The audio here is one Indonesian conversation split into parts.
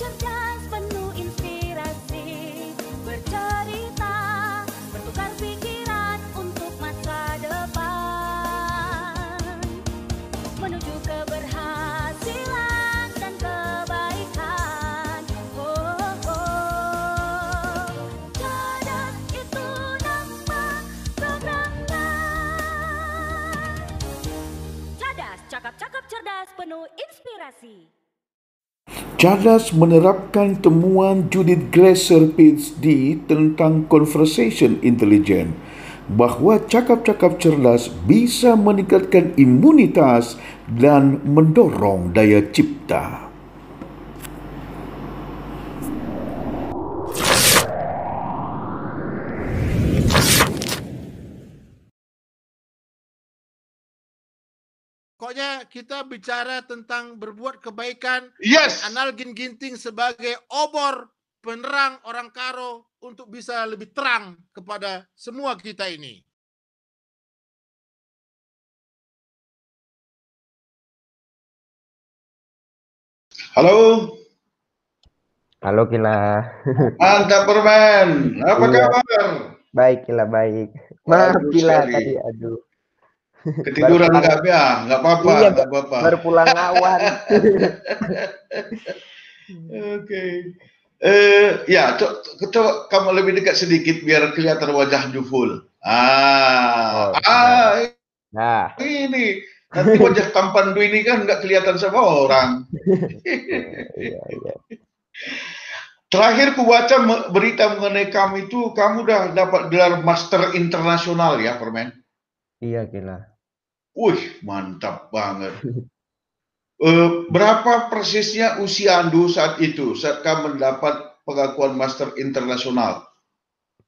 cerdas penuh inspirasi, bercerita, bertukar pikiran untuk masa depan, menuju keberhasilan dan kebaikan. Oh, oh. Cerdas itu nama programnya. Cerdas, cakap-cakap cerdas penuh inspirasi. Cerdas menerapkan temuan Judith Glaser PhD tentang conversation intelligence bahawa cakap-cakap cerdas bisa meningkatkan imunitas dan mendorong daya cipta. Pokoknya kita bicara tentang berbuat kebaikan. Yes. Anal Ginting sebagai obor penerang orang Karo untuk bisa lebih terang kepada semua kita ini. Halo. Halo Kila. Mantap Permen. Apa Iya. kabar? Baik Kila, baik. Maaf Bagus Kila sekali. tadi, aduh. Ketiduran nggak ya? Nggak apa-apa. Iya, nggak apa-apa. baru pulang awan. Oke. Ya, coba kamu lebih dekat sedikit biar kelihatan wajah Juful. Nah, Ini nanti wajah tampan Du ini kan nggak kelihatan sama orang. iya. Terakhir ku baca berita mengenai kamu itu, kamu udah dapat gelar Master Internasional ya, Permen? Iya Kila. Wih, mantap banget. Berapa persisnya usia Andu saat itu, saat kamu mendapat pengakuan Master Internasional?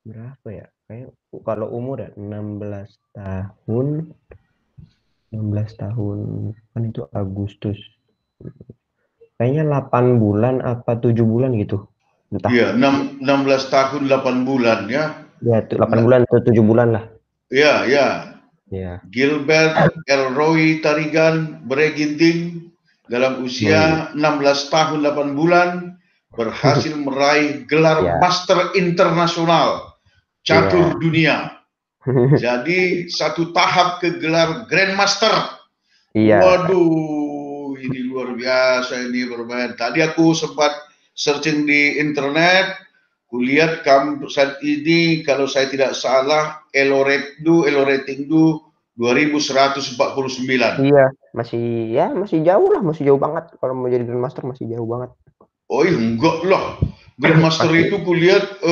Berapa ya? Kayak kalau umur ya 16 tahun. 16 tahun kan itu Agustus. Kayaknya 8 bulan apa 7 bulan gitu. Entah. Iya, 16 tahun 8 bulan ya. Ya, 8 bulan atau 7 bulan lah. Iya. Ya. Gilbert Elroy Tarigan Breginting dalam usia 16 tahun 8 bulan berhasil meraih gelar Master Internasional catur dunia. Jadi satu tahap ke gelar Grandmaster. Iya. Waduh, ini luar biasa ini Permen. Tadi aku sempat searching di internet, kulihat kamu saat ini kalau saya tidak salah Elo rating 2149. Iya, masih jauh lah, masih jauh banget. Kalau mau jadi Grandmaster masih jauh banget. Oh iya, enggak lah. Grandmaster itu kulihat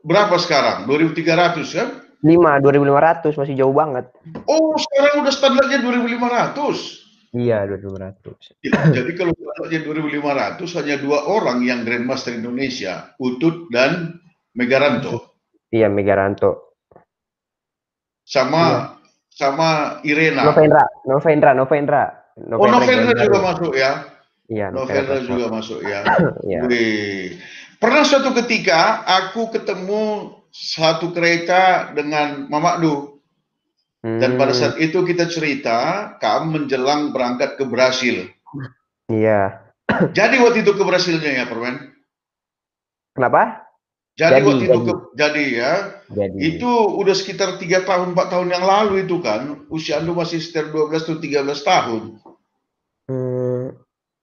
berapa sekarang? 2300 kan? 2500 masih jauh banget. Oh, sekarang udah standarnya 2500. Iya, 2500. Ya, jadi kalau standarnya 2500 hanya 2 orang yang Grandmaster Indonesia, Utut dan Megaranto. Iya, Megaranto. Sama Irena. Novendra. Oh, Novendra juga masuk ya? Iya, Novendra juga masuk ya. Iya. Pernah suatu ketika aku ketemu satu kereta dengan Mama Du. Dan pada saat itu kita cerita, kamu menjelang berangkat ke Brasil. Iya. Jadi waktu itu ke Brasilnya ya, Permen? Kenapa? Jadi waktu itu jadi ya. Jadi. Itu udah sekitar 3 tahun 4 tahun yang lalu itu kan. Usia Anda masih sekitar 12 atau 13 tahun.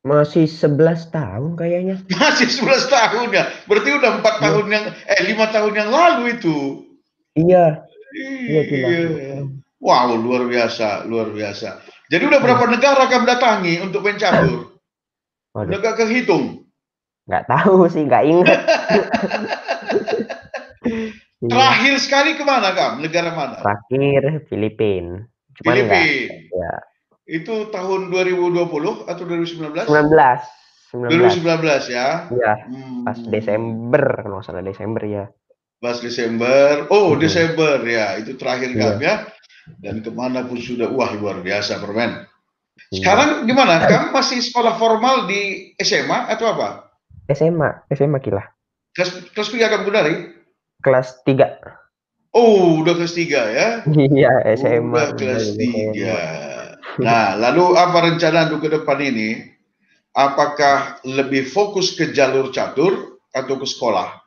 Masih 11 tahun kayaknya. Masih 11 tahun ya. Berarti udah 4 tahun 5 tahun yang lalu itu. Iya. Iya. Wow, luar biasa. Jadi udah berapa negara kamu datangi untuk mencatur? Udah gak kehitung? Nggak tahu sih, nggak ingat. Terakhir sekali kemana kamu? Negara mana? Terakhir Filipina. Filipina. Itu tahun 2020 atau 2019? 2019 ya? Iya. Pas Desember, kalau nggak salah Desember ya. Pas Desember. Oh, Desember ya. Itu terakhir kami ya. Dan kemana pun sudah, wah luar biasa Permen. Sekarang gimana? Kamu masih sekolah formal di SMA atau apa? SMA Kila. Kelas 3 kamu dari? Kelas 3. Oh, udah kelas 3 ya? Iya, SMA. Udah kelas 3. Nah, lalu apa rencana untuk ke depan ini? apakah lebih fokus ke jalur catur atau ke sekolah?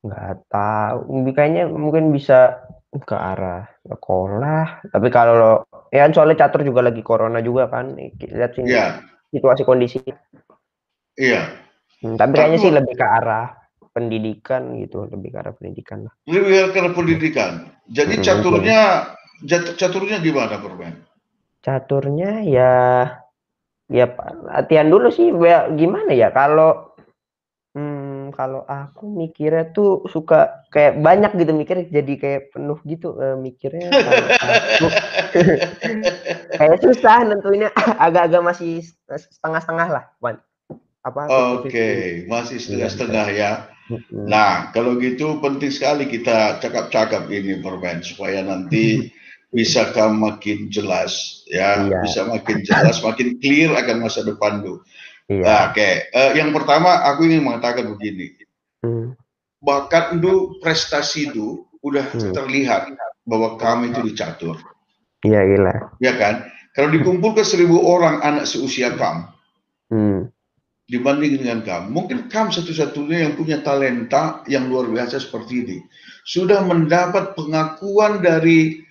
Nggak tahu, kayaknya mungkin bisa ke arah sekolah. Tapi kalau ya soalnya catur juga lagi corona juga kan, lihat sini Ya, situasi kondisi. iya. Tapi Tapi kayaknya sih lebih ke arah pendidikan gitu, lebih ke arah pendidikan lah. lebih ke pendidikan. Jadi Mungkin. caturnya gimana, Permen? Caturnya ya latihan dulu sih. Gimana ya kalau aku mikirnya tuh suka kayak banyak gitu mikirnya, jadi kayak penuh gitu mikirnya kalau aku kayak susah nentuinnya. Agak-agak masih setengah-setengah lah, Wan. Apa 50-50. Oke, masih Iya, setengah-setengah ya. mm-mm. Nah, kalau gitu penting sekali kita cakap-cakap ini, Permen, supaya nanti bisa makin jelas, ya, Iya, bisa makin jelas, makin clear akan masa depan tuh. iya. Oke, yang pertama aku ingin mengatakan begini, Hmm, bakat itu, prestasi itu udah hmm. terlihat bahwa kamu itu dicatur, Iya, gila. ya kan? Kalau dikumpul ke 1.000 orang anak seusia kamu, Hmm, dibanding dengan kamu, mungkin kamu satu-satunya yang punya talenta yang luar biasa seperti ini. Sudah mendapat pengakuan dari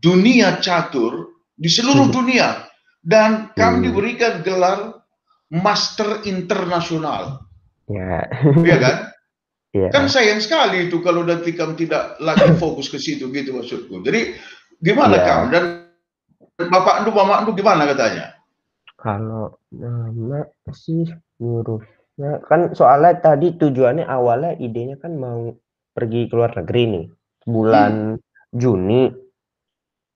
dunia catur di seluruh dunia, dan kamu diberikan gelar Master Internasional, ya, ya kan? Kan ya. sayang sekali itu kalau nanti kamu tidak lagi fokus ke situ, gitu maksudku. Jadi gimana kamu, Iya, dan bapak mama gimana katanya? kalau nama sih nyuruhnya kan soalnya tadi tujuannya awalnya idenya kan mau pergi ke luar negeri nih bulan Juni.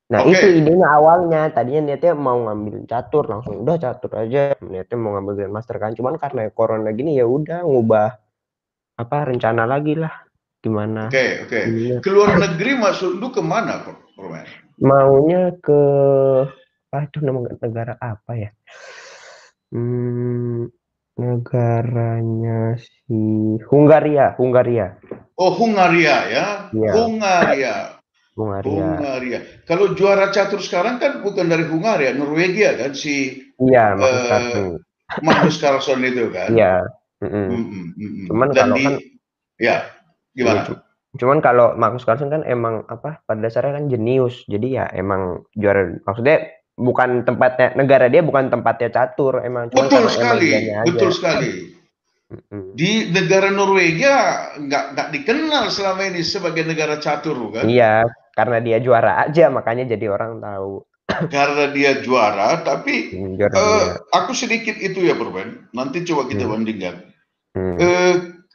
Nah itu Oke. idenya awalnya, tadinya niatnya mau ngambil catur, langsung udah catur aja, niatnya mau ngambil Grandmaster kan, cuman karena corona gini ya udah ngubah apa rencana lagi lah, gimana Oke. ininya. Keluar negeri maksud lu kemana, Permen? Maunya ke itu nama negara apa ya? Hmm, negaranya si Hungaria. Oh, Hungaria ya, Iya, Hungaria. Hungaria. Hungaria. Kalau juara catur sekarang kan bukan dari Hungaria, Norwegia kan, si Iya, Magnus eh, Carlsen. Magnus Carlsen itu kan. Iya. Mm-mm. Cuman Dan kalau kan ya, iya, gimana? cuman kalau Magnus Carlsen kan emang apa pada dasarnya kan jenius. Jadi ya emang juara, maksudnya bukan tempatnya negara dia, bukan tempatnya catur emang, cuman Betul karena emang dianya sekali, aja. betul sekali. Mm-mm. Di negara Norwegia nggak dikenal selama ini sebagai negara catur kan? Iya, karena dia juara aja makanya jadi orang tahu. Karena dia juara, tapi Juara dunia. aku sedikit itu ya, Perben. Nanti coba kita Hmm. bandingkan. Hmm.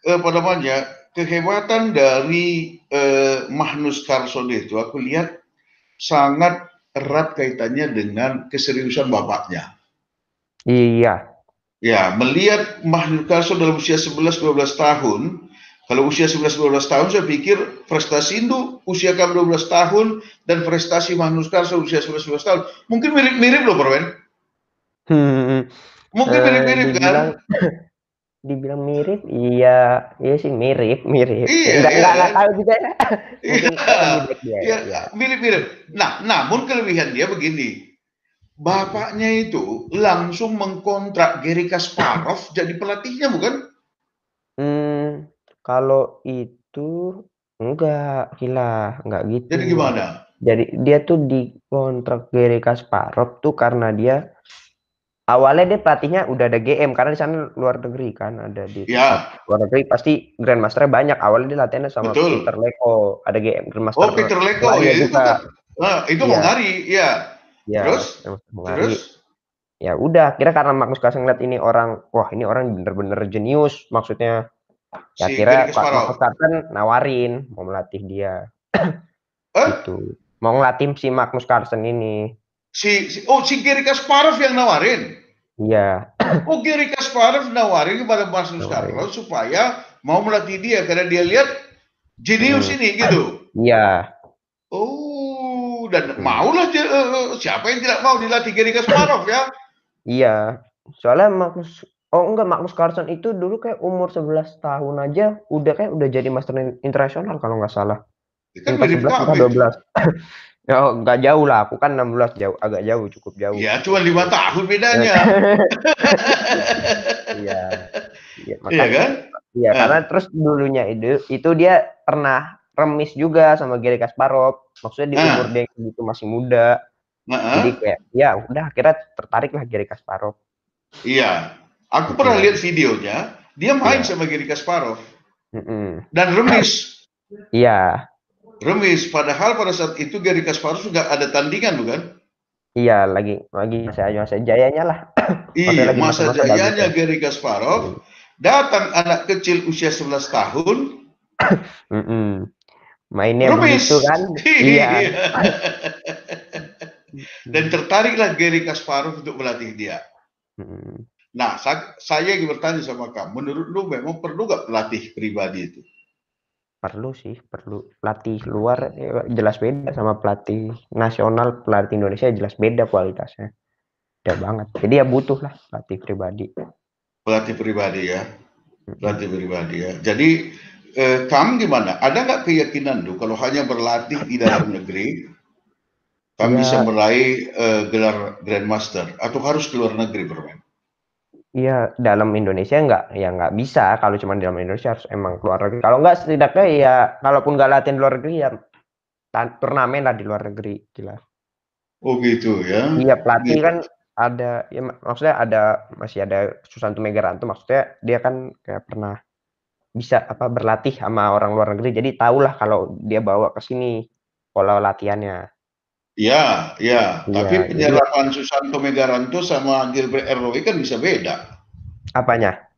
Apa namanya, kehebatan dari Magnus Carlsen itu aku lihat sangat erat kaitannya dengan keseriusan bapaknya. Iya. Ya, melihat Magnus Carlsen dalam usia 11-12 tahun, kalau usia 11-12 tahun saya pikir prestasi itu usia kamu 12 tahun dan prestasi Magnus Carlsen usia 11-12 tahun mungkin mirip-mirip loh, Perwen. Mungkin mirip-mirip kan? Dibilang mirip, iya sih mirip. Iya, Enggak kan? tahu juga ya. Mungkin lebih Iya, baik dia ya, ya. mirip-mirip. Nah, namun kelebihan dia begini. Bapaknya itu langsung mengkontrak Garry Kasparov jadi pelatihnya, bukan? Kalau itu enggak gitu. Jadi gimana? Jadi dia tuh dikontrak Garry Kasparov tuh karena dia awalnya dia pelatihnya udah ada GM, karena di sana luar negeri kan, ada di tempat Ya, luar negeri pasti Grandmaster-nya banyak. Awalnya dia latihannya sama Peter betul. Leko, ada GM Grandmaster Oh, Peter Leko Belanda ya itu juga. kan. Nah, itu Iya, Hungari, ya. iya, Terus, Grandmaster Hungari. terus Ya udah, kira karena Magnus Carlsen ngeliat ini orang, wah ini orang bener-bener jenius, maksudnya ya si Garry kira Magnus Kasparov. Carlsen nawarin mau melatih dia Eh, gitu, mau ngelatih si Magnus Carlsen ini. si Garry Kasparov yang nawarin. Iya, Oh, Garry Kasparov nawarin kepada Magnus nawarin. Carlsen supaya mau melatih dia karena dia lihat jenius ini gitu. Iya. Oh, dan maulah siapa yang tidak mau dilatih Garry Kasparov ya? Iya, soalnya Magnus Carlsen itu dulu kayak umur 11 tahun aja udah jadi Master Internasional kalau nggak salah. Kan Entah mirip 11 kamu entah itu. 12. Oh, nggak jauh lah, aku kan 16 jauh, agak jauh, cukup jauh. Ya, cuma 5 tahun bedanya. Iya, Iya makanya. kan? Iya, karena terus dulunya itu dia pernah remis juga sama Garry Kasparov. Maksudnya di umur dia gitu masih muda. Jadi kayak ya udah akhirnya tertarik lah Garry Kasparov. Iya, aku pernah lihat videonya, dia main sama Garry Kasparov dan remis. Iya. Remis, padahal pada saat itu Garry Kasparov sudah ada tandingan, bukan? Iya, lagi masa jayanya lah. Iya, masa jayanya Garry Kasparov. Datang anak kecil usia 11 tahun. Mainnya begitu kan? Iya. Dan tertariklah Garry Kasparov untuk melatih dia. Nah, saya ingin bertanya sama kamu, menurut lu memang perlu nggak pelatih pribadi itu? Perlu sih, perlu. Pelatih luar jelas beda sama pelatih nasional, pelatih Indonesia jelas beda kualitasnya. Beda banget. Jadi ya butuh lah pelatih pribadi. Pelatih pribadi ya. Pelatih pribadi ya. Jadi kamu gimana? Ada nggak keyakinan lu kalau hanya berlatih di dalam negeri, kamu bisa meraih gelar Grandmaster atau harus keluar negeri bermain? Iya, dalam Indonesia nggak bisa. Kalau cuma di dalam Indonesia harus emang keluar negeri. Kalau nggak setidaknya ya, kalaupun nggak latihan di luar negeri ya turnamen lah di luar negeri, jelas. Oh gitu ya? Iya, pelatih kan ada, ya maksudnya masih ada Susanto Megaranto, maksudnya dia kan kayak pernah bisa berlatih sama orang luar negeri, jadi tahulah kalau dia bawa ke sini pola latihannya. Ya. Tapi penyerapan Susanto Megaranto sama Gilbert Eroy kan bisa beda. Apanya?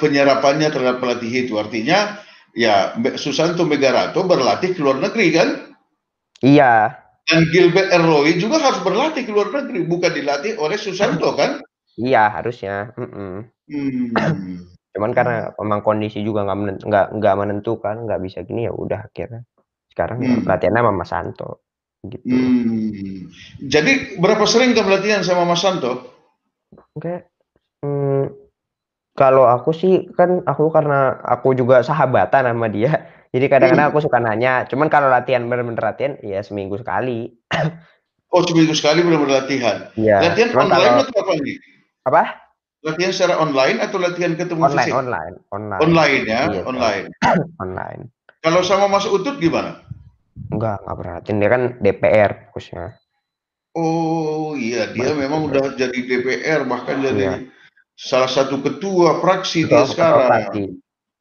Penyerapannya terhadap pelatih itu artinya ya Susanto Megaranto berlatih ke luar negeri kan? Iya. Dan Gilbert Eroy juga harus berlatih ke luar negeri, bukan dilatih oleh Susanto kan? Iya, harusnya. Cuman karena memang kondisi juga nggak menentukan, nggak bisa gini, ya udah akhirnya sekarang latihannya sama Mas Santo gitu. Jadi berapa sering kamu latihan sama Mas Santo? Kalau aku sih kan karena aku juga sahabatan sama dia, jadi kadang-kadang aku suka nanya. Cuman kalau bener-bener latihan ya seminggu sekali. Oh, seminggu sekali benar-benar latihan. Iya. Latihan online atau apa nih? Apa? Latihan secara online atau latihan ketemu fisik? Online ya, iya, online. Online. Kalau sama Mas Utut gimana? Nggak pernah latihan, dia kan DPR fokusnya. Oh iya, dia memang udah jadi DPR, bahkan jadi salah satu ketua fraksi dia sekarang.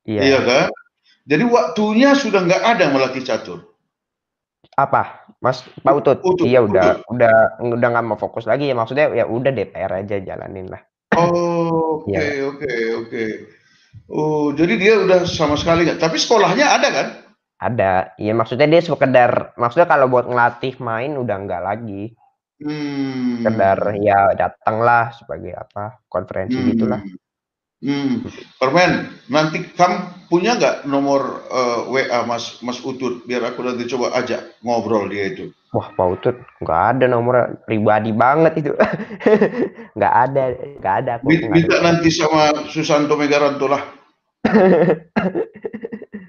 Iya kan? Jadi waktunya sudah nggak ada melatih catur. Apa, Mas Pak Utut? Iya udah nggak mau fokus lagi ya, maksudnya ya udah DPR aja jalanin lah. Oke. Oh, jadi dia udah sama sekali nggak. Tapi sekolahnya ada kan? Ada. Iya, maksudnya dia sekedar, maksudnya kalau buat ngelatih main udah nggak lagi. Sekedar ya datanglah sebagai konferensi gitulah. Permen, nanti kamu punya nggak nomor WA Mas Utut biar aku nanti coba ajak ngobrol dia itu. Wah, Pak Utut nggak ada nomor pribadi banget itu. nggak ada. Minta nanti sama Susanto Megaranto lah.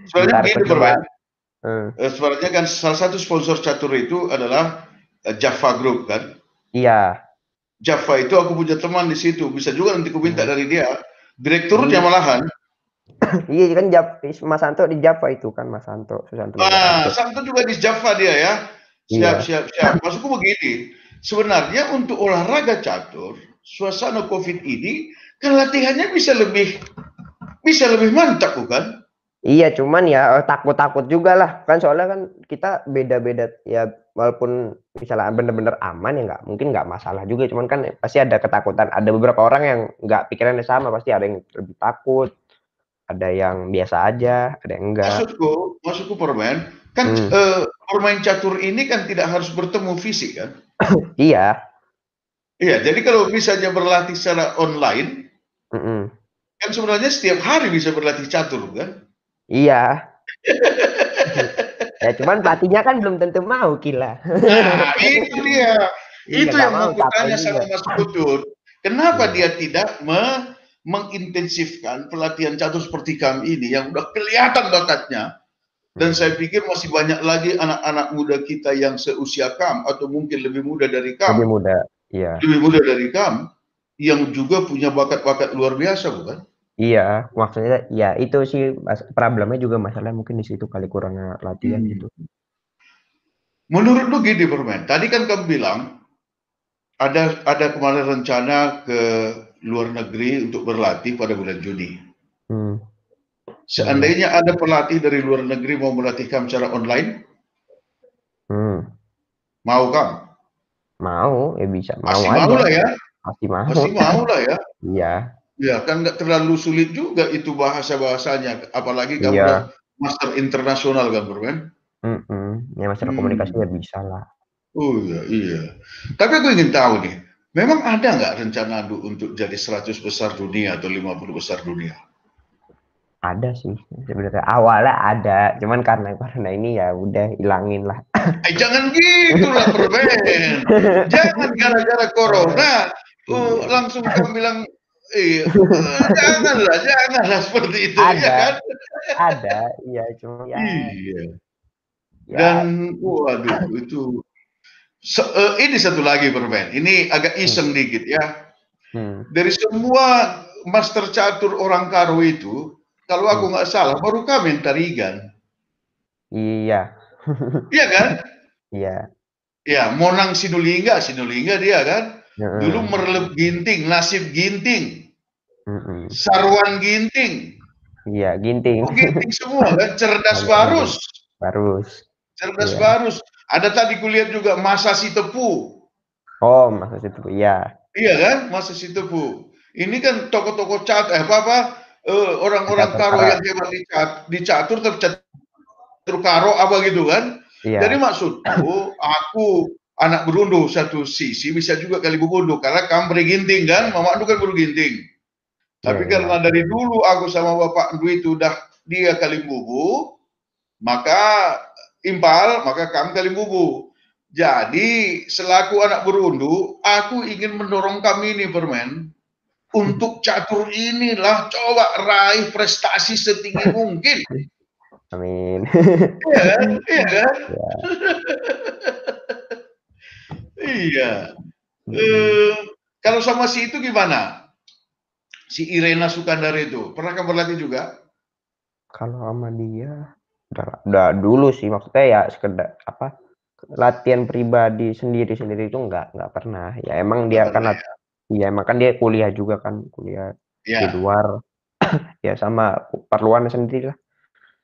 Sebenarnya begini Permen. Sebenarnya kan salah satu sponsor catur itu adalah Java Group kan. Iya. Java itu aku punya teman di situ, bisa juga nanti aku minta dari dia. Direkturnya malahan. Iya kan Mas Santo di Java itu kan, Mas Santo. Santo juga di Java dia ya. Siap. Maksudku begini, sebenarnya untuk olahraga catur, suasana COVID ini kan latihannya bisa lebih mantap bukan? Iya, cuman ya takut juga lah, kan soalnya kan kita beda-beda ya, walaupun misalnya bener-bener aman ya mungkin nggak masalah juga, cuman kan pasti ada ketakutan, ada beberapa orang yang nggak pikirannya sama, pasti ada yang lebih takut, ada yang biasa aja, ada yang enggak. Maksudku Permen, kan pemain catur ini kan tidak harus bertemu fisik kan? Iya, jadi kalau misalnya berlatih secara online, kan sebenarnya setiap hari bisa berlatih catur kan? Iya. Ya cuman pelatihnya kan belum tentu mau, gila. Nah, itu dia. Itu yang mau tanya sama Mas Utut. Kenapa dia tidak mengintensifkan pelatihan catur seperti kami ini yang udah kelihatan bakatnya? Dan saya pikir masih banyak lagi anak-anak muda kita yang seusia Kam atau mungkin lebih muda dari Kam, Lebih muda, iya. lebih muda dari Kam, yang juga punya bakat-bakat luar biasa, bukan? Iya, maksudnya ya itu sih problemnya juga masalah mungkin di situ kali kurangnya latihan gitu. Menurut lu gini, Permen, tadi kan kamu bilang ada kemarin rencana ke luar negeri untuk berlatih pada bulan Juni. Seandainya ada pelatih dari luar negeri mau melatih kamu secara online, mau kamu? Mau, ya bisa. Masih Mau mau aja. lah ya. Masih mau. Masih mau lah ya. Iya. Ya kan nggak terlalu sulit juga itu bahasa-bahasanya, apalagi kamu udah master internasional kan, Permen? Ya masalah komunikasi ya bisa lah. Oh iya. Tapi aku ingin tahu nih, memang ada nggak rencana untuk jadi 100 besar dunia atau 50 besar dunia? Ada sih sebenarnya, awalnya ada, cuman karena ini ya udah hilangin lah. Jangan gitu lah, Permen. Jangan gara-gara corona langsung kamu bilang janganlah seperti itu. Ada, ya kan? ada, iya cuma ya. Iya. Dan waduh itu ini satu lagi, Permen. Ini agak iseng dikit ya. Dari semua master catur orang Karo itu, kalau aku nggak salah, baru kami yang Tarigan. Iya. Iya kan? Iya. Ya, Monang Sinulinga dia kan. Dulu Merlep Ginting, Nasib Ginting, Sarwan Ginting. Iya, Ginting. Oh, Ginting semua kan, Cerdas Barus. Cerdas Barus. Ada tadi kulihat juga Masa Sitepu. Oh, Masa Sitepu, iya. Iya kan, Masa Sitepu. Ini kan tokoh-tokoh orang-orang Karo yang hebat di catur, catur Karo apa gitu kan. Iya. Jadi maksudku, aku anak berunduh satu sisi bisa juga kali berunduh karena kamu berginting kan, mama itu kan berginting. Tapi karena dari dulu aku sama bapak Dwi itu udah dia kali bubu, maka kamu kali bubu. Jadi selaku anak berunduh, aku ingin mendorong kami ini, Permen, untuk catur inilah coba raih prestasi setinggi mungkin. Amin. Iya kan? Iya. Kalau sama si itu gimana? Si Irena Sukandar itu pernah kamu berlatih juga? Kalau sama dia udah dulu sih, maksudnya ya sekedar latihan pribadi sendiri itu nggak pernah. Ya emang dia kan ya emang kan dia kuliah juga kan, kuliah di luar. Ya sama perluannya sendiri lah.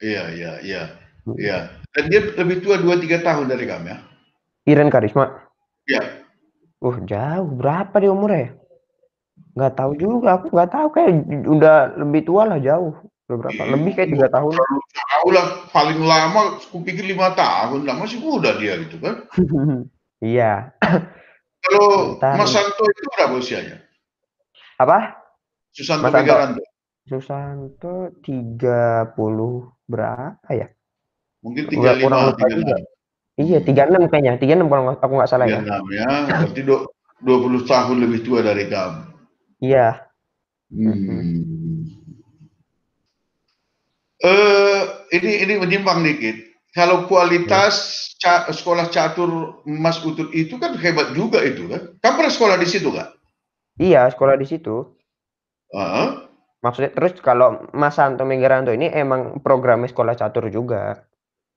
Iya. Dan dia lebih tua 2-3 tahun dari kamu ya? Iren Karisma? Iya. Jauh. Berapa dia umurnya? Nggak tahu juga. Aku nggak tahu, kayak udah lebih tua lah, jauh. Berapa? Lebih kayak 3 tahun. Jauh lah. Paling lama aku pikir 5 tahun lah. Masih muda dia gitu kan? Iya. Kalau Mas Santo itu berapa usianya? Apa? Susanto Megaranto. Susanto 30 berapa ya? Mungkin 35, 36. Iya, 36 kayaknya. 36 kalau aku nggak salah 36 ya. Berarti 20 tahun lebih tua dari kamu. Iya. Ini menyimpang dikit. Kalau kualitas sekolah catur Mas Utut itu kan hebat juga itu kan? Kamu pernah sekolah di situ kan? Iya, sekolah di situ. Maksudnya terus kalau Mas Santo Megaranto ini emang programnya sekolah catur juga.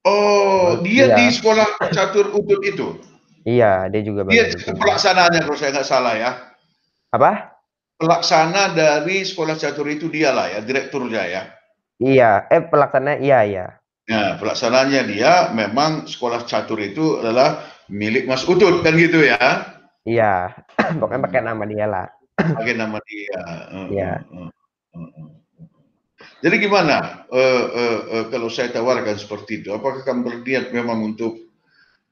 Oh, dia di sekolah catur Utut itu? Iya, dia juga. Dia pelaksananya kalau saya nggak salah ya. Apa? Pelaksana dari sekolah catur itu dia lah ya, direkturnya ya. Iya, pelaksana iya. Nah, pelaksananya dia memang sekolah catur itu adalah milik Mas Utut kan gitu ya? Iya, pokoknya pakai nama dia lah. Pakai nama dia. Iya. Jadi gimana kalau saya tawarkan seperti itu? Apakah kamu berniat memang untuk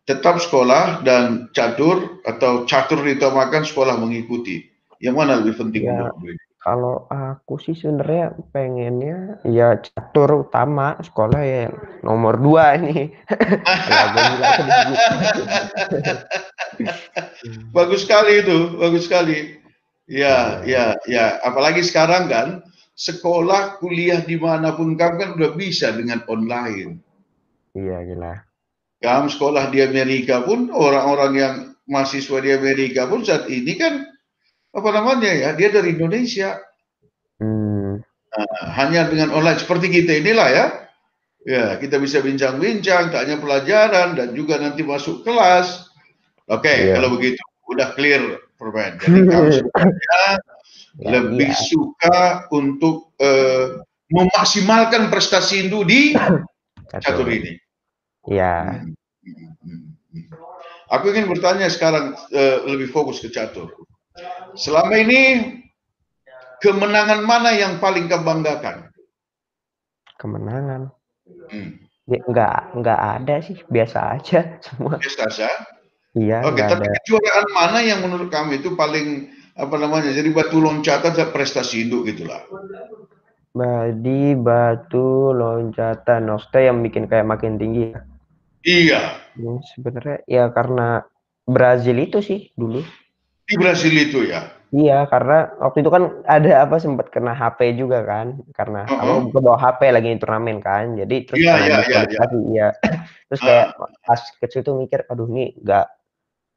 tetap sekolah dan catur, atau catur ditambahkan sekolah mengikuti? Yang mana lebih penting menurutmu? Kalau aku sih sebenarnya pengennya ya catur utama, sekolah ya nomor 2 nih. Bagus sekali itu, bagus sekali. Ya. Apalagi sekarang kan sekolah kuliah dimanapun kamu kan udah bisa dengan online. Iya, gila. Kamu sekolah di Amerika pun, orang-orang yang mahasiswa di Amerika pun saat ini kan, apa namanya ya, dia dari Indonesia. Hmm, Hanya dengan online seperti kita inilah ya. Ya, kita bisa bincang-bincang, tanya pelajaran, dan juga nanti masuk kelas. Oke, iya. kalau begitu, udah clear, Permen. Jadi kamu sebenarnya Ya, lebih iya. suka untuk memaksimalkan prestasi Indu di catur Catur. ini. Iya. Hmm, hmm, hmm, hmm. Aku ingin bertanya sekarang lebih fokus ke catur. Selama ini kemenangan mana yang paling kamu banggakan? Kemenangan. Hmm. Ya, nggak ada sih, biasa aja semua. Biasa saja. Iya, Oke, nggak tapi ada. kejuaraan mana yang menurut kamu itu paling apa namanya? Jadi batu loncatan prestasi Indo gitulah. Batu, loncatan, maksudnya yang bikin kayak makin tinggi ya. Iya, Sebenarnya ya karena Brazil itu sih dulu. di Brasil itu ya. Iya, karena waktu itu kan ada apa sempat kena HP juga kan, karena apa Uh-uh. ke bawa HP lagi di turnamen kan, jadi terus Iya, kena iya, iya, iya. diskualifikasi ya. Terus kayak Ah, pas kecil tuh mikir, aduh nih nggak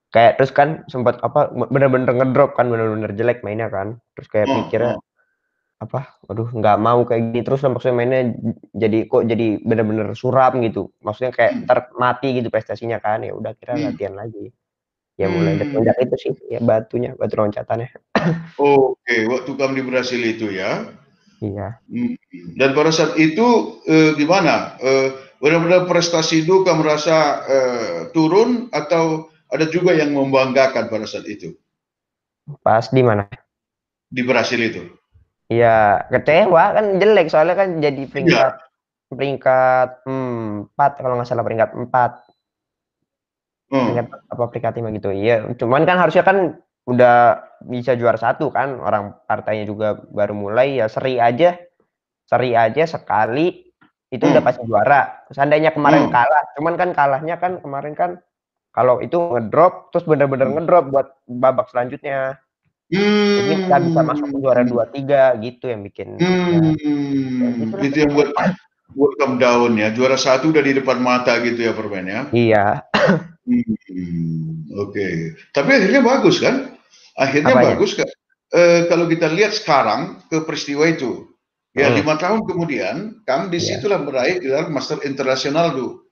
kayak terus kan sempat apa bener-bener ngedrop kan, bener-bener jelek mainnya kan. Terus kayak oh, mikirnya oh. apa, aduh nggak mau kayak gini terus maksudnya mainnya jadi kok jadi bener-bener suram gitu. Maksudnya kayak Hmm, ntar mati gitu prestasinya kan, ya udah kira hmm, latihan lagi. Ya mulai dari hmm. semenjak itu sih ya batu loncatannya. Oke, waktu kamu di Brasil itu ya. Iya. Hmm. Dan pada saat itu gimana? Benar-benar prestasi itu kamu merasa turun atau ada juga yang membanggakan pada saat itu Pas di mana? di Brasil itu? Ya kecewa kan jelek soalnya kan jadi Iya. peringkat peringkat 4 kalau nggak salah peringkat 4 peringkat Hmm. apa peringkat 5 gitu. Iya, cuman kan harusnya kan udah bisa juara 1 kan, orang partainya juga baru mulai ya seri aja sekali itu udah Hmm. pasti juara. Seandainya kemarin Hmm. kalah, cuman kan kalahnya kan kemarin kan kalau itu ngedrop terus bener-bener Hmm. ngedrop buat babak selanjutnya. Jadi nggak bisa masuk ke juara Hmm. 2 3 gitu yang bikin ya gitulah Itu yang kecewa. buat kamu down ya. Juara satu udah di depan mata gitu ya permen ya. Iya, Oke. Tapi akhirnya bagus kan? Akhirnya apanya? bagus kan? Kalau kita lihat sekarang ke peristiwa itu, ya Mhm, 5 tahun kemudian, kamu iya. disitulah meraih gelar Master Internasional tuh.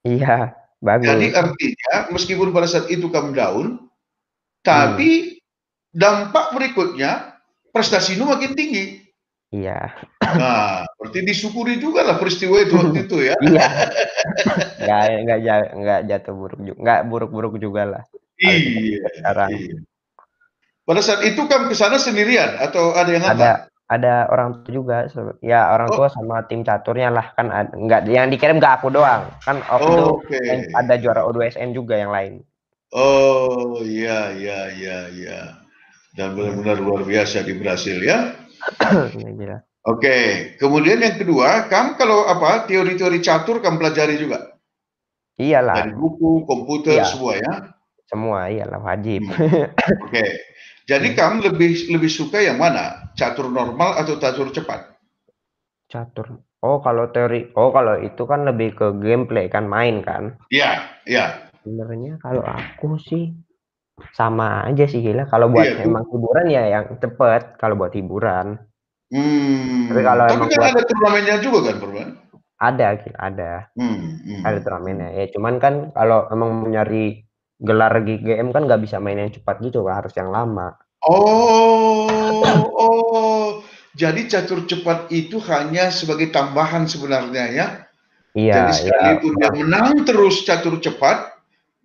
Iya, Jadi bagus. artinya meskipun pada saat itu kamu down, Mmm, tapi dampak berikutnya prestasimu makin tinggi. iya. Nah, berarti disyukuri juga lah peristiwa itu waktu itu ya. Iya, nggak jatuh buruk nggak buruk-buruk jugalah, kalau Iya, dipikir-pikir sekarang. iya. Pada saat itu kamu ke sana sendirian atau ada yang Ada hantar? ada orang tua juga ya orang Oh, tua sama tim caturnya lah, kan nggak yang dikirim nggak aku doang, kan waktu itu oke. ada juara O2SN juga yang lain. Oh, iya, iya, iya, iya. Dan Iya, benar-benar luar biasa di Brasil ya. iya gila. Oke, kemudian yang kedua, kamu kalau apa teori-teori catur kamu pelajari juga dari Iyalah, buku, komputer, iya, semua ya. semua iyalah wajib. Hmm. Oke, jadi Iya, kamu lebih lebih suka yang mana? Catur normal atau catur cepat? catur. Kalau itu kan lebih ke gameplay kan, main kan. Iya, iya, Sebenarnya kalau aku sih sama aja sih gila, kalau buat iya tuh. emang hiburan ya yang cepet, kalau buat hiburan. Tapi Hmm. kalau Tapi emang kan buat ada turnamennya juga kan, Perban? ada Gil, ada Hmm. turnamennya. Ya cuman kan kalau emang mau nyari gelar GGM kan nggak bisa main yang cepat gitu, harus yang lama. Oh, oh. Jadi catur cepat itu hanya sebagai tambahan sebenarnya ya. Iya, Jadi ya sekalipun dia emang menang terus catur cepat,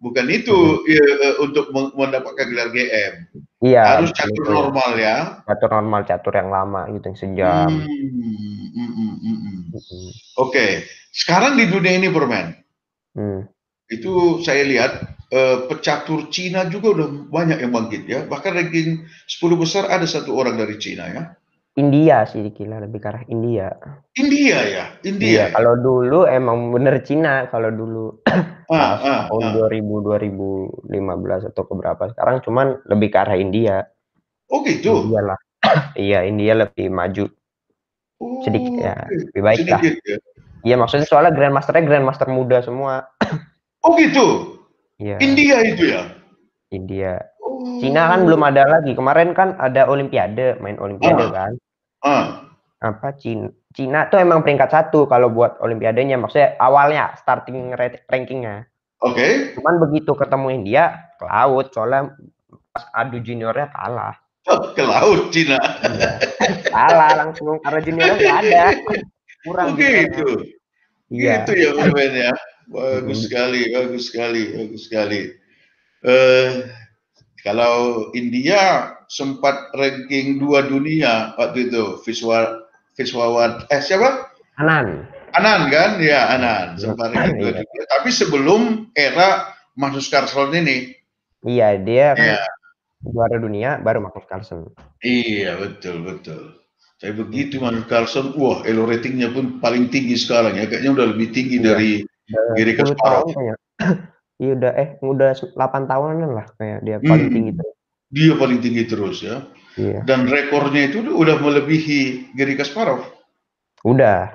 bukan mhm, itu ya, untuk mendapatkan gelar GM. iya Harus bukan catur itu. normal ya. Catur normal, catur yang lama gitu, yang sejam. Hmm, hmm. Mhm, Oke, sekarang di dunia ini permen, mmm. itu saya lihat pecatur Cina juga udah banyak yang bangkit ya. Bahkan ranking 10 besar ada satu orang dari Cina ya. India sih gila, lebih ke arah India. India ya, Iya, India ya. kalau dulu emang bener Cina, kalau dulu Ah, pas ah, tahun ah. 2015 atau ke berapa, sekarang cuman lebih ke arah India. Oh India gitu. lah. Iya, India lebih maju sedikit ya, Oke, lebih baik lah. sedikit ya. Iya, maksudnya soalnya Grandmaster muda semua. Oh gitu. Iya, India itu ya. India. Oh. Cina kan belum ada lagi. Kemarin kan ada Olimpiade, main Olimpiade kan. Apa Cina tuh emang peringkat 1 kalau buat Olimpiadenya. Maksudnya awalnya starting rankingnya. Oke. Cuman begitu ketemu India ke laut, soalnya pas adu juniornya kalah. Oh, ke laut Cina. Iya. Kalah langsung karena juniornya nggak ada. Kurang gitu. Iya. Gitu ya bermain ya. Bagus sekali, bagus sekali, bagus sekali. Kalau India sempat ranking 2 dunia waktu itu, Viswawat siapa? Anand kan? Ya, Anand sempat ranking 2 dunia. Tapi sebelum era Magnus Carlsen ini. Iya, dia kan juara dunia baru Magnus Carlsen. Iya, betul, betul. Tapi begitu Magnus Carlsen, wah, elo ratingnya pun paling tinggi sekarang ya. Kayaknya udah lebih tinggi dari Garry Kasparov. Iya udah 8 tahunan lah kayak dia paling tinggi terus. Dia paling tinggi terus ya. Iya. Dan rekornya itu udah melebihi Garry Kasparov. Udah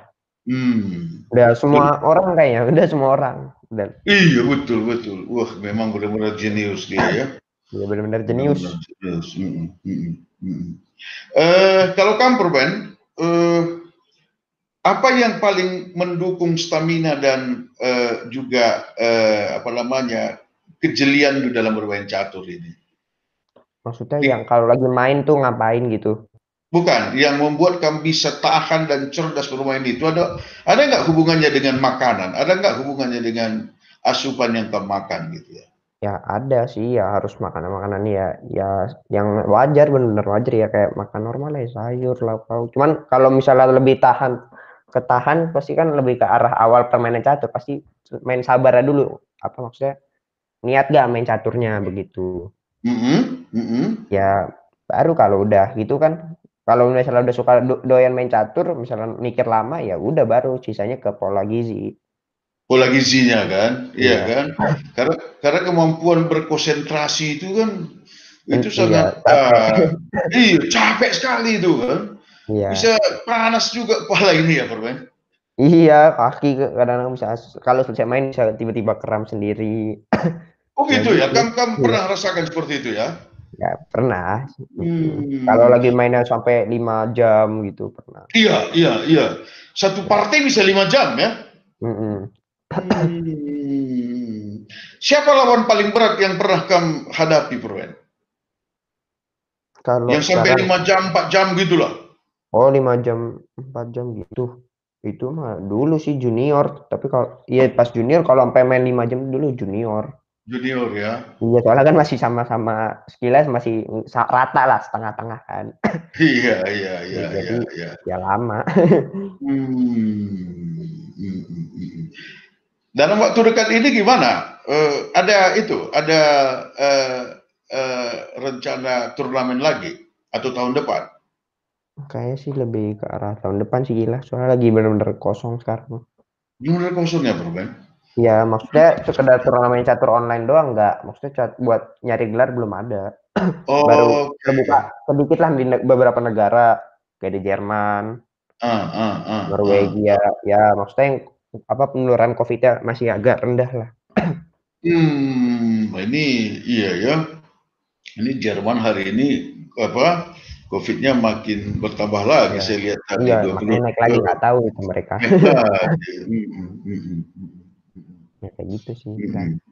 semua orang kayaknya, udah semua orang. Iya, betul, betul. Wah, memang benar-benar jenius dia ya. Iya, benar-benar jenius. Kalau kamu Ben, apa yang paling mendukung stamina dan juga kejelian di dalam bermain catur ini? Maksudnya yang kalau lagi main tuh ngapain gitu? Bukan, yang membuat kamu bisa tahan dan cerdas bermain itu ada nggak hubungannya dengan makanan? Ada nggak hubungannya dengan asupan yang kamu makan gitu ya? Ya ada sih, ya harus makanan ya yang wajar, benar-benar wajar ya, kayak makan normal ya, sayur, lauk. Cuman kalau misalnya lebih ketahan pasti kan lebih ke arah awal permainan catur, pasti main sabar dulu. Apa maksudnya? Niat gak main caturnya begitu. Ya baru kalau udah gitu kan, kalau misalnya udah suka doyan main catur, misalnya mikir lama, ya udah baru sisanya ke pola gizi. Pola gizinya kan, iya kan? Karena kemampuan berkonsentrasi itu kan itu sangat capek sekali itu kan. Iya. Bisa panas juga kepala ini ya, Permen. Iya, kaki kadang-kadang bisa, kalau selesai main bisa tiba-tiba kram sendiri. Oh gitu ya, kamu pernah rasakan seperti itu ya? Ya pernah. Kalau lagi mainnya sampai 5 jam gitu pernah. Iya. Satu partai bisa 5 jam ya? Siapa lawan paling berat yang pernah kamu hadapi, Perwen? Yang sampai 5 jam, 4 jam gitu lah. Oh, 5 jam, 4 jam gitu. Itu mah dulu sih junior, tapi kalau pas junior kalau sampai main 5 jam dulu junior. Junior ya. Iya, soalnya kan masih sama-sama skillnya masih rata lah, setengah-tengah kan. Iya. Jadi ya lama. Dalam waktu dekat ini gimana? Ada rencana turnamen lagi atau tahun depan? Kayaknya sih lebih ke arah tahun depan sih, gila. Soalnya lagi benar-benar kosong sekarang. Benar kosong ya, Bro Ben? Ya, maksudnya sekedar turnamen catur online doang enggak. Maksudnya buat nyari gelar belum ada. Baru terbuka sedikit lah di beberapa negara, kayak di Jerman, Norwegia. Ya, maksudnya yang penularan COVID-nya masih agak rendah lah. Ini iya ya. Ini Jerman hari ini COVID-nya makin bertambah lagi, saya lihat tadi. Iya, makanya naik lagi, nggak tahu itu mereka. Ya, kayak gitu sih.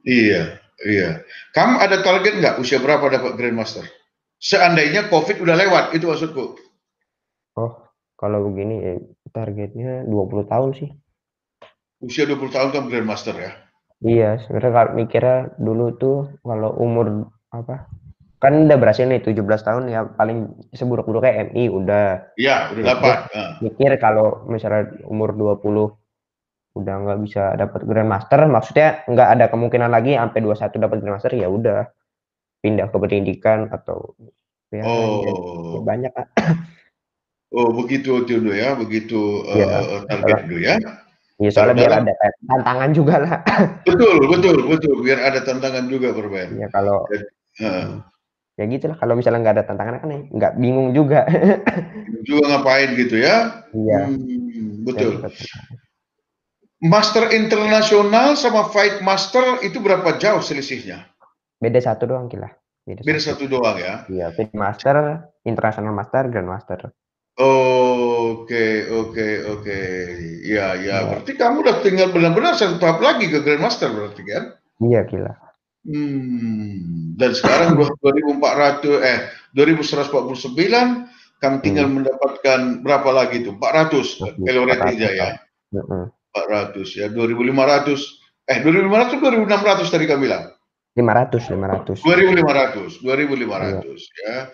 Iya. Kamu ada target nggak usia berapa dapat Grandmaster? Seandainya COVID udah lewat, itu maksudku. Oh, kalau begini targetnya 20 tahun sih. Usia 20 tahun kan Grandmaster ya? Iya, sebenarnya kalau mikirnya dulu tuh kalau umur kan udah berhasil nih 17 tahun ya, paling seburuk-buruknya MI udah. Iya, udah dapat. Mikir kalau misalnya umur 20 udah nggak bisa dapat Grandmaster, maksudnya nggak ada kemungkinan lagi sampai 21 dapat Grandmaster, ya udah pindah ke pendidikan atau ya banyak. Oh, begitu dulu ya, begitu target dulu ya. Iya, soalnya biar ada tantangan juga lah. Betul, biar ada tantangan juga bermain. Ya kalau ya gitulah, kalau misalnya nggak ada tantangan kan nggak bingung juga. Juga ngapain gitu ya? Iya. Betul. Master internasional sama fight master itu berapa jauh selisihnya? Beda satu doang Gila. Beda satu doang ya. Iya, Fit Master, International Master, Grand Master. Oke. Ya, Iya. berarti kamu udah tinggal benar-benar satu tahap lagi ke Grand Master berarti kan? Iya Gila. Dan sekarang 2149 kamu tinggal mendapatkan berapa lagi itu? 400 Eloreti Jaya. 400 ya, 2500. 2500 2600 tadi kamu bilang. 500. 2500 ya.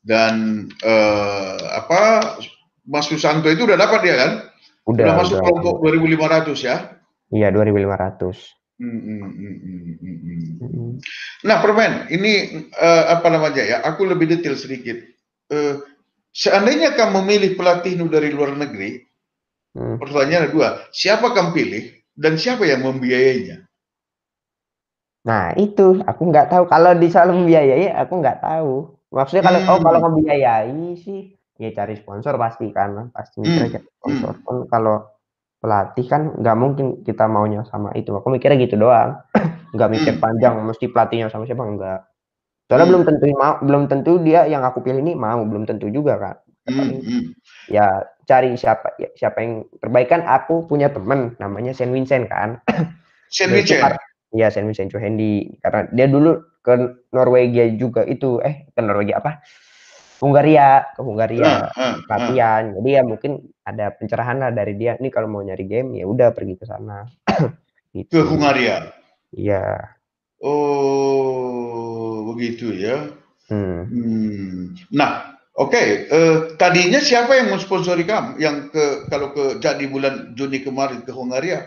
Dan Mas Susanto itu udah dapat dia kan? Udah masuk kelompok 2500 ya? Iya, 2500. Nah, Permen, ini apa namanya ya? Aku lebih detail sedikit. Seandainya kamu memilih pelatih dari luar negeri, pertanyaan ada dua. Siapa kamu pilih dan siapa yang membiayainya? Nah, itu aku nggak tahu. Kalau di soal membiayai, aku nggak tahu. Maksudnya kalau membiayai sih, ya cari sponsor pasti kan, pasti mikirnya sponsor. Kan kalau pelatih kan nggak mungkin kita maunya sama itu. Aku mikirnya gitu doang. Nggak mikir panjang, mesti pelatihnya sama siapa enggak. Soalnya belum tentu dia yang aku pilih ini mau, belum tentu juga kan. Ya cari siapa yang terbaik kan. Aku punya temen namanya Saint Vincent kan. Saint Vincent. Iya, Saint Vincent Johandy, karena dia dulu ke Norwegia juga itu, ke Norwegia apa? Hungaria latihan. Jadi ya mungkin ada pencerahan lah dari dia. Ini kalau mau nyari game ya udah pergi ke sana. Ke Gitu. Hungaria. Iya. Oh, begitu ya. Nah, oke. Tadinya siapa yang mensponsori kamu? Yang kalau jadi bulan Juni kemarin ke Hungaria?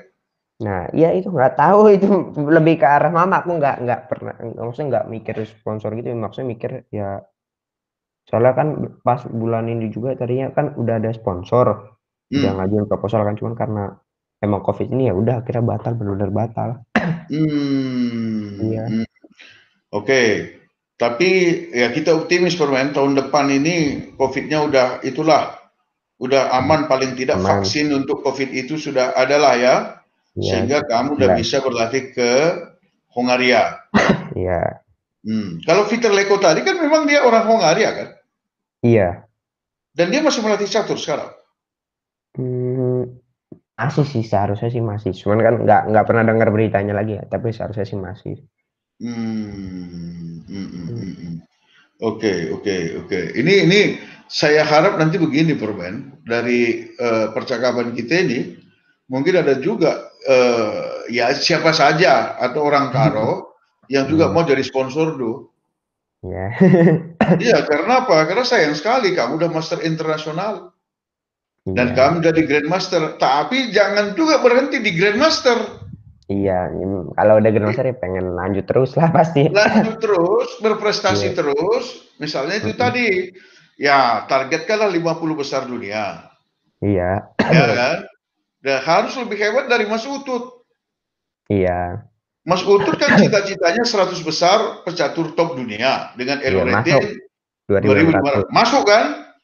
Nah, ya itu nggak tahu, itu lebih ke arah mama. Aku nggak pernah, maksudnya nggak mikir sponsor gitu. Maksudnya mikir ya, soalnya kan pas bulan ini juga tadinya kan udah ada sponsor, udah ngajuin proposal kan, cuman karena emang COVID ini ya udah akhirnya benar-benar batal. Iya. Oke. Tapi ya kita optimis Permen, tahun depan ini COVID-nya udah aman, paling tidak vaksin untuk COVID itu sudah ada lah ya. Sehingga kamu udah bisa berlatih ke Hungaria. Iya. Kalau Vitor Leko tadi kan memang dia orang Hungaria kan? Iya. Dan dia masih melatih catur sekarang? Masih sih, seharusnya sih masih. Cuman kan nggak pernah dengar beritanya lagi ya. Tapi seharusnya sih masih. Oke. Ini saya harap nanti begini Permen, dari percakapan kita ini mungkin ada juga ya siapa saja atau orang Karo yang juga mau jadi sponsor Iya. Iya, karena apa? Karena sayang sekali kamu udah master internasional dan kamu jadi grandmaster, tapi jangan juga berhenti di grandmaster. Iya, kalau udah grandmaster ya pengen lanjut terus lah pasti. Lanjut terus, berprestasi terus. Misalnya itu tadi, ya targetkanlah 50 besar dunia. Iya. Ya kan? Dan harus lebih hebat dari Mas Utut. Iya. Mas Utut kan cita-citanya 100 besar pecatur top dunia dengan elo rating 2500. Masuk kan?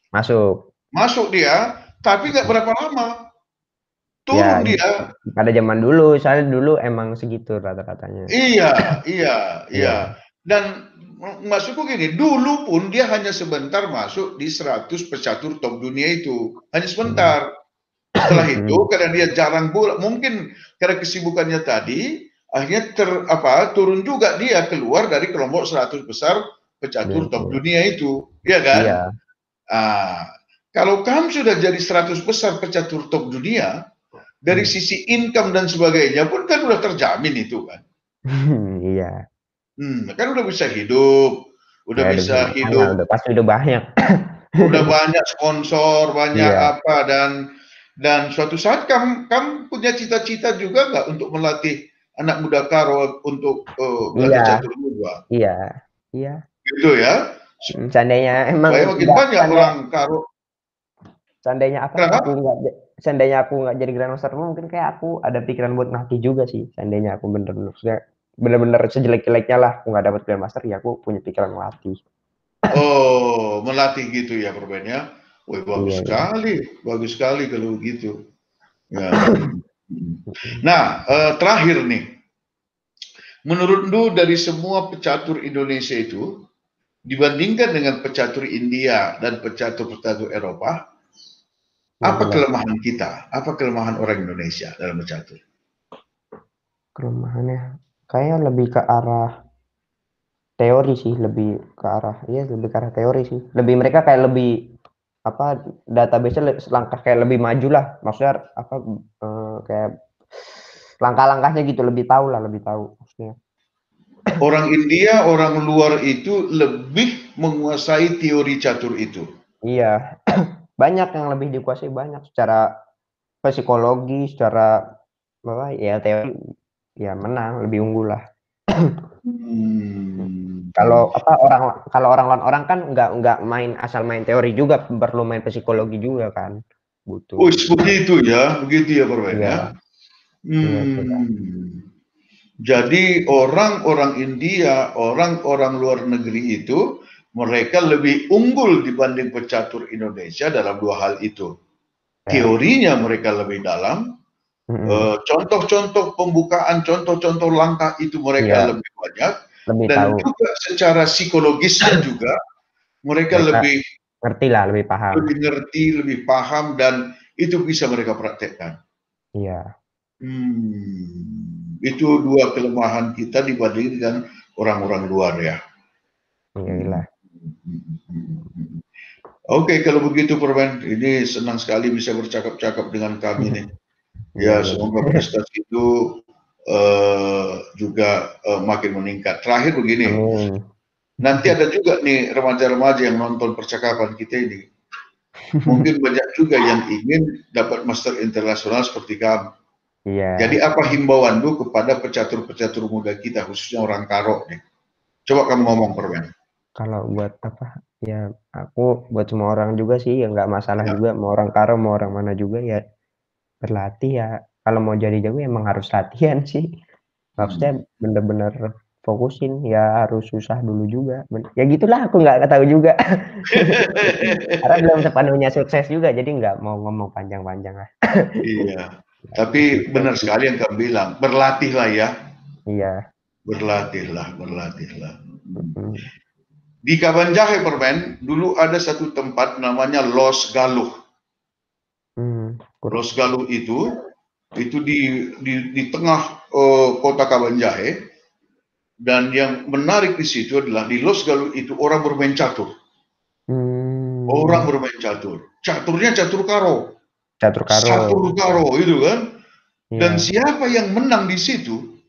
Masuk dia, tapi nggak berapa lama. Turun dia. Pada zaman dulu, soalnya dulu emang segitu rata-ratanya. Iya. Dan maksudku gini, dulu pun dia hanya sebentar masuk di 100 pecatur top dunia itu. Hanya sebentar. Setelah itu, karena dia jarang bola, mungkin karena kesibukannya tadi, akhirnya turun juga dia keluar dari kelompok 100 besar pecatur top dunia itu, ya kan? Iya. Kalau kamu sudah jadi 100 besar pecatur top dunia, dari sisi income dan sebagainya pun kan udah terjamin itu kan? Iya. Kan udah bisa hidup, udah pasti udah banyak. Udah banyak sponsor, banyak apa, dan suatu saat kamu punya cita-cita juga nggak untuk melatih anak muda Karo untuk belajar catur juga? Iya. Gitu ya? Seandainya emang makin banyak orang Karo. Seandainya aku nggak jadi grandmaster, mungkin kayak aku ada pikiran buat ngelatih juga sih. Seandainya aku bener-bener sejelek-jeleknya lah, aku nggak dapat grandmaster, ya aku punya pikiran melatih. Oh, melatih gitu ya Perbennya? Wih, bagus sekali kalau gitu. Ya. Nah, terakhir nih, menurut Ndu dari semua pecatur Indonesia itu, dibandingkan dengan pecatur India dan pecatur-pecatur Eropa, apa kelemahan kita? Apa kelemahan orang Indonesia dalam bercatur? Kelemahannya kayak lebih ke arah teori sih, lebih ke arah teori sih. Mereka kayak lebih apa, database-nya langkah kayak lebih maju lah. Maksudnya apa, kayak langkah-langkahnya gitu, lebih tahu maksudnya. Orang India, orang luar itu lebih menguasai teori catur itu. Iya, banyak yang lebih dikuasai, banyak secara psikologi, secara apa ya, teori ya menang, lebih unggul lah. Kalau orang kan nggak main asal main teori juga, perlu main psikologi juga kan, butuh. Oh, begitu ya Permen ya. Iya, Jadi orang-orang India, orang-orang luar negeri itu, mereka lebih unggul dibanding pecatur Indonesia dalam dua hal itu. Teorinya mereka lebih dalam, contoh-contoh pembukaan, contoh-contoh langkah itu mereka lebih banyak, dan tahu. juga secara psikologisnya juga mereka lebih ngerti lah, lebih paham. Lebih ngerti, lebih paham, dan itu bisa mereka praktekkan. Iya. Itu dua kelemahan kita dibanding dengan orang-orang luar ya. Iyalah. Oke, kalau begitu Permen, ini senang sekali bisa bercakap-cakap dengan kami nih. Ya, semoga prestasi itu juga makin meningkat. Terakhir begini, nanti ada juga nih remaja-remaja yang nonton percakapan kita ini. Mungkin banyak juga yang ingin dapat master internasional seperti kamu. Iya. Jadi apa himbauan lu kepada pecatur-pecatur muda kita, khususnya orang Karo nih? Coba kamu ngomong, Permen. Kalau buat apa? Ya, aku buat semua orang juga sih, ya nggak masalah juga, mau orang Karo, mau orang mana juga ya, berlatih ya. Kalau mau jadi jago emang harus latihan sih. Maksudnya bener-bener fokusin, ya harus susah dulu juga. Ya gitulah, aku nggak tahu juga. Karena belum sepenuhnya sukses juga, jadi nggak mau ngomong panjang-panjang lah. Iya, tapi benar sekali yang kamu bilang, berlatihlah ya. Iya. Berlatihlah. Di Kabanjahe, Permen, dulu ada satu tempat namanya Los Galuh. Los Galuh itu di tengah kota Kabanjahe, dan yang menarik di situ adalah di Los Galuh itu orang bermain catur. Orang bermain catur. Caturnya catur Karo. Catur Karo itu kan. Dan siapa yang menang di situ,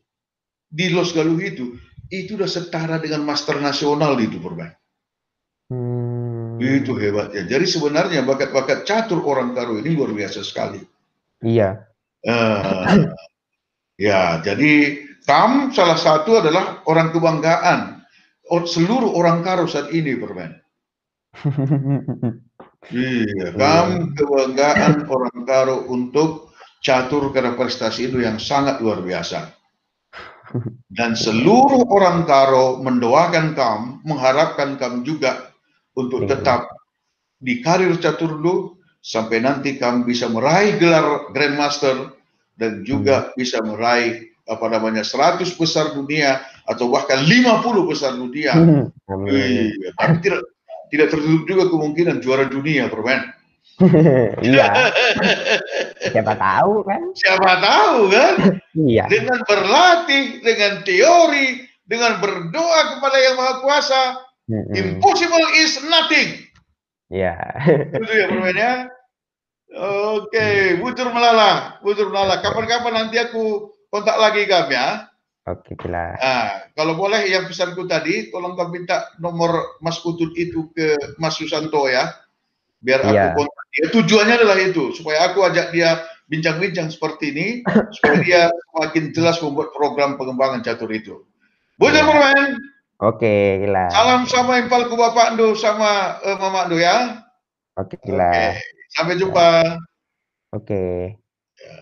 di Los Galuh itu udah setara dengan master nasional itu, Permen. Itu hebatnya. Jadi sebenarnya bakat-bakat catur orang Karo ini luar biasa sekali. Iya. Ya, jadi kamu salah satu adalah orang kebanggaan seluruh orang Karo saat ini, Permen. Iya, kamu kebanggaan orang Karo untuk catur karena prestasi itu yang sangat luar biasa. Dan seluruh orang Karo mendoakan kamu, mengharapkan kamu juga untuk tetap di karir catur lu sampai nanti kamu bisa meraih gelar Grandmaster dan juga bisa meraih 100 besar dunia atau bahkan 50 besar dunia. Iya, tapi tidak tertutup juga kemungkinan juara dunia, Permen. Iya. Siapa tahu kan? Iya. Dengan berlatih, dengan teori, dengan berdoa kepada Yang Maha Kuasa, impossible is nothing. Iya. Itu ya, Permen ya. Oke, Butur Melala. Kapan-kapan nanti aku kontak lagi kamu ya. Oke, jelas. Nah, kalau boleh yang pesanku tadi, tolong kamu minta nomor Mas Utut itu ke Mas Susanto ya, biar aku kontak dia. Tujuannya adalah itu, supaya aku ajak dia bincang-bincang seperti ini, supaya dia semakin jelas membuat program pengembangan catur itu. Butur Permen. Oke, jelas. Salam sama impalku Bapak Ndu sama Mama Ndu ya. Oke, jelas. Sampai jumpa. Oke. Ya.